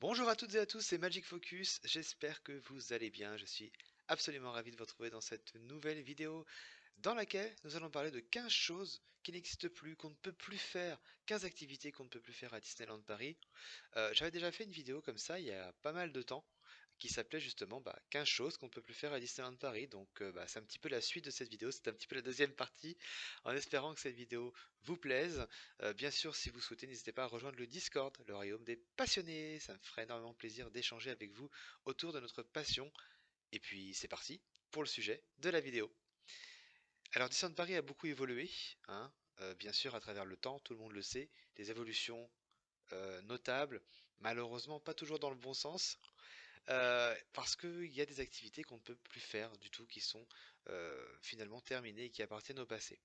Bonjour à toutes et à tous, c'est Magic Focus, j'espère que vous allez bien, je suis absolument ravi de vous retrouver dans cette nouvelle vidéo dans laquelle nous allons parler de 15 choses qui n'existent plus, qu'on ne peut plus faire, 15 activités qu'on ne peut plus faire à Disneyland Paris. J'avais déjà fait une vidéo comme ça il y a pas mal de temps qui s'appelait justement 15 choses qu'on ne peut plus faire à Disneyland Paris. Donc c'est un petit peu la suite de cette vidéo, c'est un petit peu la deuxième partie, en espérant que cette vidéo vous plaise. Bien sûr, si vous souhaitez, n'hésitez pas à rejoindre le Discord, le royaume des passionnés. Ça me ferait énormément plaisir d'échanger avec vous autour de notre passion. Et puis c'est parti pour le sujet de la vidéo. Alors Disneyland Paris a beaucoup évolué, hein, bien sûr à travers le temps, tout le monde le sait, des évolutions notables, malheureusement pas toujours dans le bon sens. Parce qu'il y a des activités qu'on ne peut plus faire du tout, qui sont finalement terminées et qui appartiennent au passé.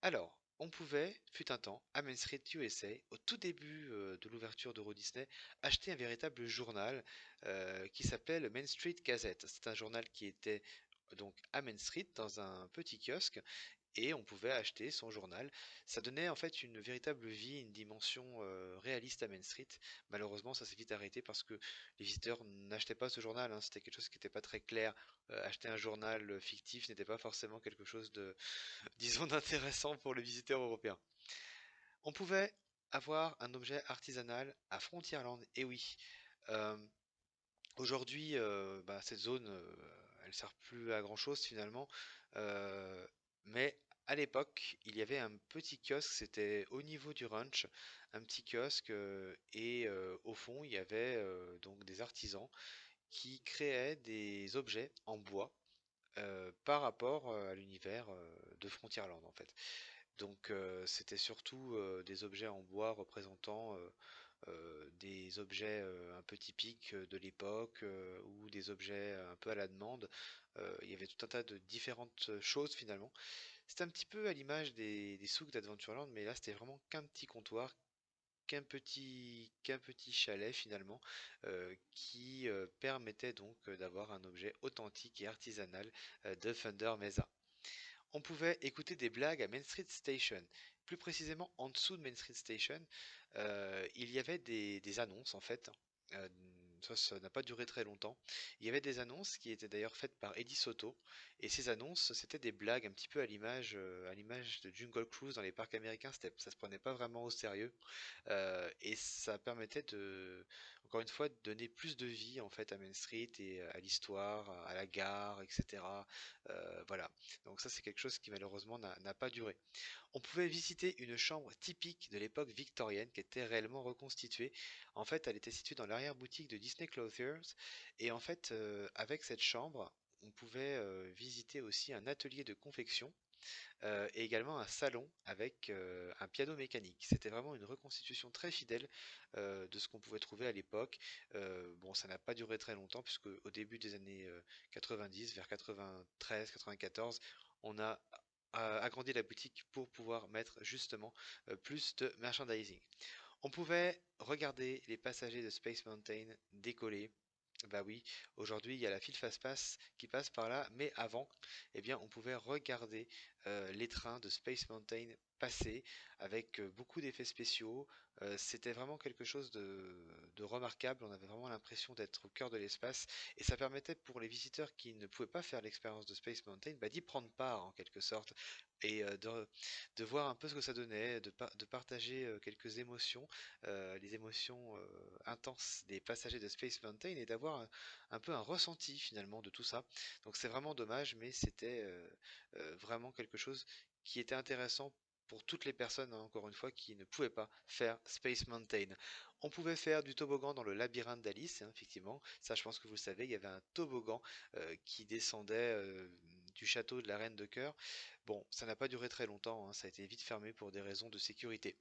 Alors, on pouvait, fut un temps, à Main Street USA, au tout début de l'ouverture d'Euro Disney, acheter un véritable journal qui s'appelait le Main Street Gazette. C'est un journal qui était donc à Main Street, dans un petit kiosque, et on pouvait acheter son journal. Ça donnait en fait une véritable vie, une dimension réaliste à Main Street. Malheureusement, ça s'est vite arrêté parce que les visiteurs n'achetaient pas ce journal, hein. C'était quelque chose qui n'était pas très clair. Acheter un journal fictif n'était pas forcément quelque chose de, disons, d'intéressant pour le visiteur européen. On pouvait avoir un objet artisanal à Frontierland, et oui. Euh, Aujourd'hui, cette zone, elle sert plus à grand-chose finalement. Euh, mais à l'époque, il y avait un petit kiosque, c'était au niveau du ranch, un petit kiosque, et au fond, il y avait donc des artisans qui créaient des objets en bois par rapport à l'univers de Frontierland en fait. Donc c'était surtout des objets en bois représentant des objets un peu typiques de l'époque ou des objets un peu à la demande. Il y avait tout un tas de différentes choses finalement. C'était un petit peu à l'image des souks d'Adventureland, mais là c'était vraiment qu'un petit comptoir, qu'un petit chalet finalement, qui permettait donc d'avoir un objet authentique et artisanal de Thunder Mesa. On pouvait écouter des blagues à Main Street Station. Plus précisément, en dessous de Main Street Station, il y avait des annonces en fait. Euh, ça n'a pas duré très longtemps. Il y avait des annonces qui étaient d'ailleurs faites par Eddie Soto. Et ces annonces, c'était des blagues un petit peu à l'image de Jungle Cruise dans les parcs américains. Ça se prenait pas vraiment au sérieux. Et ça permettait encore une fois, de donner plus de vie en fait à Main Street et à l'histoire, à la gare, etc. Voilà. Donc ça, c'est quelque chose qui malheureusement n'a pas duré. On pouvait visiter une chambre typique de l'époque victorienne qui était réellement reconstituée. En fait, elle était située dans l'arrière-boutique de Disney Clothiers. Et en fait, avec cette chambre, on pouvait visiter aussi un atelier de confection et également un salon avec un piano mécanique. C'était vraiment une reconstitution très fidèle de ce qu'on pouvait trouver à l'époque. Bon, ça n'a pas duré très longtemps puisque au début des années 90, vers 93, 94, on a agrandi la boutique pour pouvoir mettre justement plus de merchandising. On pouvait regarder les passagers de Space Mountain décoller. Bah oui, aujourd'hui il y a la file Fastpass qui passe par là, mais avant, eh bien, on pouvait regarder les trains de Space Mountain passer avec beaucoup d'effets spéciaux. C'était vraiment quelque chose de remarquable. On avait vraiment l'impression d'être au cœur de l'espace et ça permettait pour les visiteurs qui ne pouvaient pas faire l'expérience de Space Mountain d'y prendre part en quelque sorte et de voir un peu ce que ça donnait, de partager quelques émotions, les émotions intenses des passagers de Space Mountain et d'avoir un peu un ressenti finalement de tout ça. Donc c'est vraiment dommage, mais c'était vraiment quelque chose qui était intéressant pour toutes les personnes, hein, encore une fois, qui ne pouvaient pas faire Space Mountain. On pouvait faire du toboggan dans le labyrinthe d'Alice, hein, effectivement. Ça, je pense que vous le savez, il y avait un toboggan qui descendait du château de la Reine de Cœur. Bon, ça n'a pas duré très longtemps, hein, ça a été vite fermé pour des raisons de sécurité.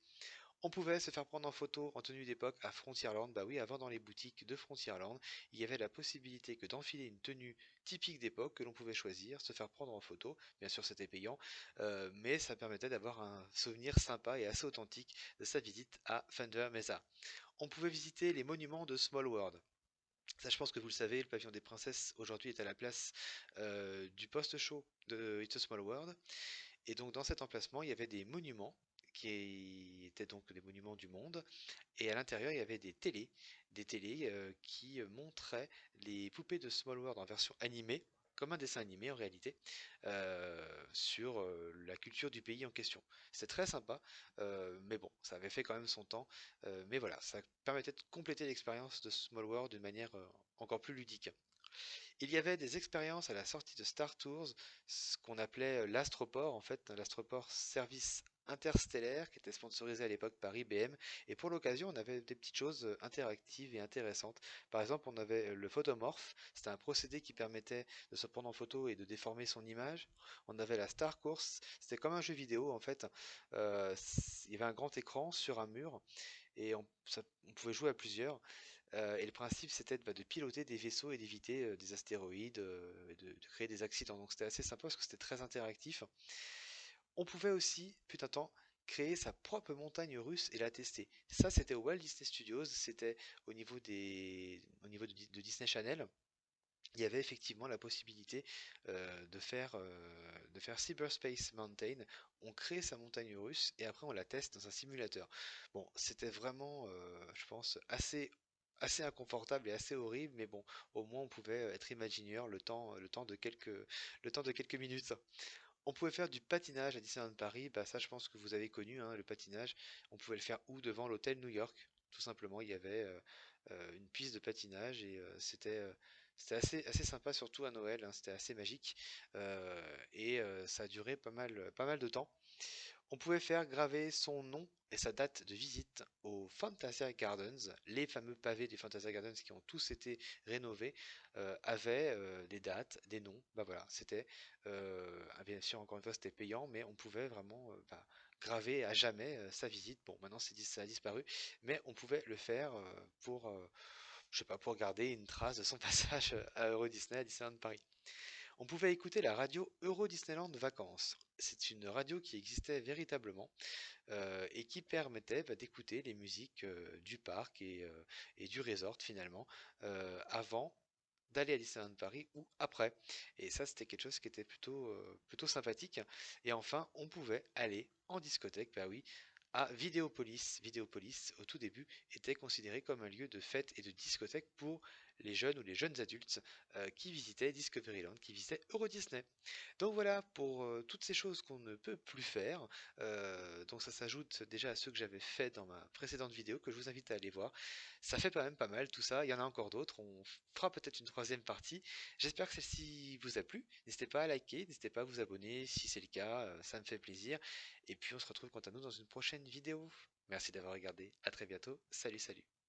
On pouvait se faire prendre en photo en tenue d'époque à Frontierland. Bah oui, avant dans les boutiques de Frontierland, il y avait la possibilité que d'enfiler une tenue typique d'époque que l'on pouvait choisir, se faire prendre en photo. Bien sûr, c'était payant, mais ça permettait d'avoir un souvenir sympa et assez authentique de sa visite à Thunder Mesa. On pouvait visiter les monuments de Small World. Ça, je pense que vous le savez, le pavillon des princesses aujourd'hui est à la place du post-show de It's a Small World. Et donc dans cet emplacement, il y avait des monuments qui étaient donc des monuments du monde. Et à l'intérieur, il y avait des télés qui montraient les poupées de Small World en version animée, comme un dessin animé en réalité, sur la culture du pays en question. C'est très sympa, mais bon, ça avait fait quand même son temps. Mais voilà, ça permettait de compléter l'expérience de Small World d'une manière encore plus ludique. Il y avait des expériences à la sortie de Star Tours, ce qu'on appelait l'Astroport, en fait, l'Astroport Service Interstellaire, qui était sponsorisé à l'époque par IBM. Et pour l'occasion, on avait des petites choses interactives et intéressantes. Par exemple, on avait le photomorph, c'était un procédé qui permettait de se prendre en photo et de déformer son image. On avait la Star Course, c'était comme un jeu vidéo en fait. Il y avait un grand écran sur un mur et on pouvait jouer à plusieurs. Et le principe, c'était de piloter des vaisseaux et d'éviter des astéroïdes, et de créer des accidents. Donc c'était assez sympa parce que c'était très interactif. On pouvait aussi, putain de temps, créer sa propre montagne russe et la tester. Ça, c'était au Walt Disney Studios, c'était au niveau de Disney Channel. Il y avait effectivement la possibilité de faire Cyberspace Mountain. On crée sa montagne russe et après on la teste dans un simulateur. Bon, c'était vraiment, je pense, assez inconfortable et assez horrible, mais bon, au moins on pouvait être imagineur le temps de quelques minutes. On pouvait faire du patinage à Disneyland Paris, bah ça je pense que vous avez connu, hein, le patinage. On pouvait le faire où? Devant l'hôtel New York, tout simplement. Il y avait une piste de patinage et c'était assez sympa, surtout à Noël, hein, c'était assez magique. Ça a duré pas mal de temps. On pouvait faire graver son nom et sa date de visite au Fantasia Gardens. Les fameux pavés des Fantasia Gardens qui ont tous été rénovés avaient des dates, des noms. Bah voilà, c'était bien sûr encore une fois c'était payant, mais on pouvait vraiment graver à jamais sa visite. Bon, maintenant ça a disparu, mais on pouvait le faire pour je sais pas, pour garder une trace de son passage à Euro Disney, à Disneyland Paris. On pouvait écouter la radio Euro Disneyland Vacances. C'est une radio qui existait véritablement et qui permettait d'écouter les musiques du parc et du resort finalement avant d'aller à Disneyland Paris ou après. Et ça, c'était quelque chose qui était plutôt sympathique. Et enfin, on pouvait aller en discothèque, bah oui, à Vidéopolis. Vidéopolis, au tout début, était considéré comme un lieu de fête et de discothèque pour les jeunes ou les jeunes adultes qui visitaient Discoveryland, qui visitaient Euro Disney. Donc voilà pour toutes ces choses qu'on ne peut plus faire. Donc ça s'ajoute déjà à ceux que j'avais fait dans ma précédente vidéo que je vous invite à aller voir. Ça fait quand même pas mal tout ça. Il y en a encore d'autres. On fera peut-être une troisième partie. J'espère que celle-ci vous a plu. N'hésitez pas à liker, n'hésitez pas à vous abonner si c'est le cas. Ça me fait plaisir. Et puis on se retrouve quant à nous dans une prochaine vidéo. Merci d'avoir regardé. À très bientôt. Salut, salut.